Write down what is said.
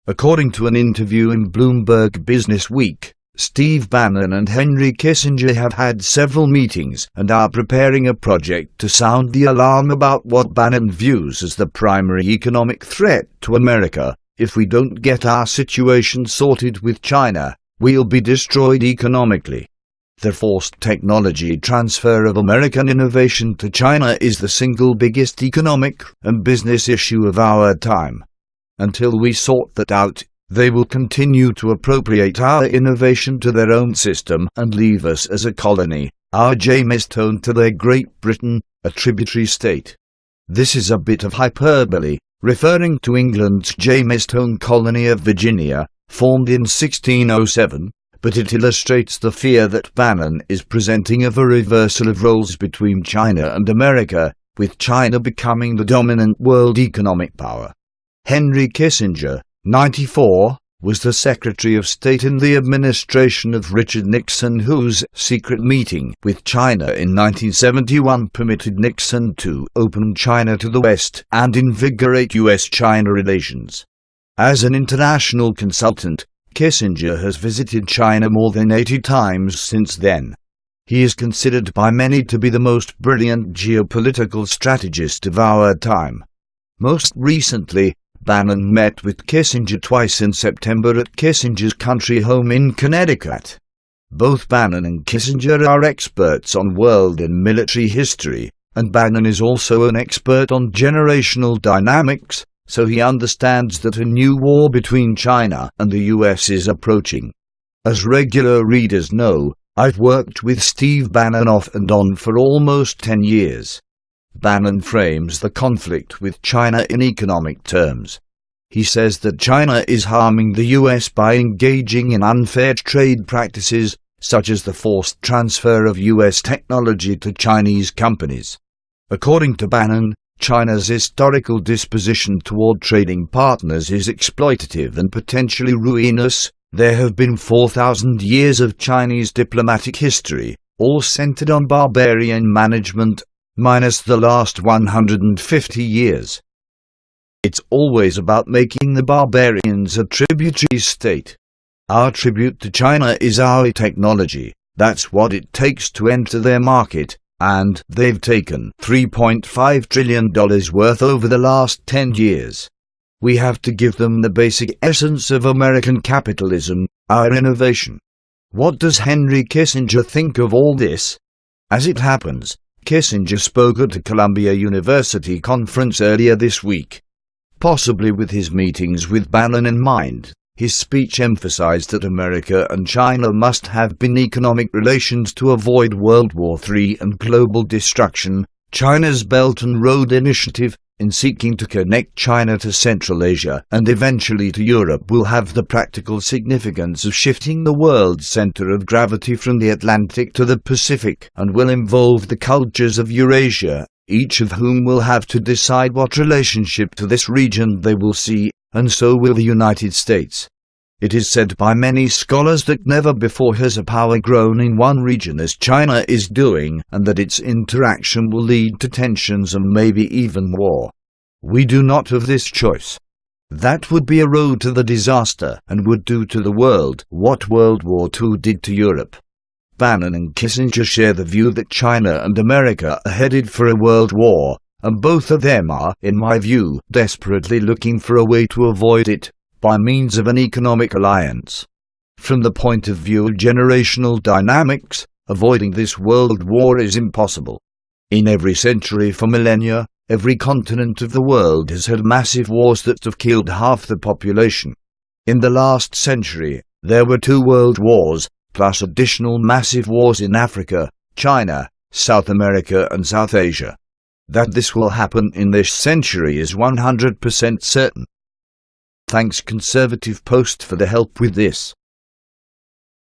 According to an interview in Bloomberg Business Week, Steve Bannon and Henry Kissinger have had several meetings and are preparing a project to sound the alarm about what Bannon views as the primary economic threat to America. If we don't get our situation sorted with China, we'll be destroyed economically. The forced technology transfer of American innovation to China is the single biggest economic and business issue of our time. Until we sort that out, they will continue to appropriate our innovation to their own system and leave us as a colony, our Jamestown to their Great Britain, a tributary state. This is a bit of hyperbole, referring to England's Jamestown colony of Virginia, formed in 1607, but it illustrates the fear that Bannon is presenting of a reversal of roles between China and America, with China becoming the dominant world economic power. Henry Kissinger, 94, was the Secretary of State in the administration of Richard Nixon, whose secret meeting with China in 1971 permitted Nixon to open China to the West and invigorate U.S.-China relations. As an international consultant, Kissinger has visited China more than 80 times since then. He is considered by many to be the most brilliant geopolitical strategist of our time. Most recently, Bannon met with Kissinger twice in September at Kissinger's country home in Connecticut. Both Bannon and Kissinger are experts on world and military history, and Bannon is also an expert on generational dynamics, so he understands that a new war between China and the US is approaching. As regular readers know, I've worked with Steve Bannon off and on for almost 10 years. Bannon frames the conflict with China in economic terms. He says that China is harming the US by engaging in unfair trade practices, such as the forced transfer of US technology to Chinese companies. According to Bannon, China's historical disposition toward trading partners is exploitative and potentially ruinous. There have been 4,000 years of Chinese diplomatic history, all centered on barbarian management, minus the last 150 years. It's always about making the barbarians a tributary state. Our tribute to China is our technology. That's what it takes to enter their market, and they've taken $3.5 trillion worth over the last 10 years. We have to give them the basic essence of American capitalism, our innovation. What does Henry Kissinger think of all this? As it happens, Kissinger spoke at a Columbia University conference earlier this week. Possibly with his meetings with Bannon in mind, his speech emphasized that America and China must have economic relations to avoid World War III and global destruction. China's Belt and Road Initiative, in seeking to connect China to Central Asia and eventually to Europe, will have the practical significance of shifting the world's center of gravity from the Atlantic to the Pacific, and will involve the cultures of Eurasia, each of whom will have to decide what relationship to this region they will see, and so will the United States. It is said by many scholars that never before has a power grown in one region as China is doing, and that its interaction will lead to tensions and maybe even war. We do not have this choice. That would be a road to the disaster and would do to the world what World War II did to Europe. Bannon and Kissinger share the view that China and America are headed for a world war, and both of them are, in my view, desperately looking for a way to avoid it, by means of an economic alliance. From the point of view of generational dynamics, avoiding this world war is impossible. In every century for millennia, every continent of the world has had massive wars that have killed half the population. In the last century, there were 2 world wars, plus additional massive wars in Africa, China, South America and South Asia. That this will happen in this century is 100% certain. Thanks Conservative Post for the help with this.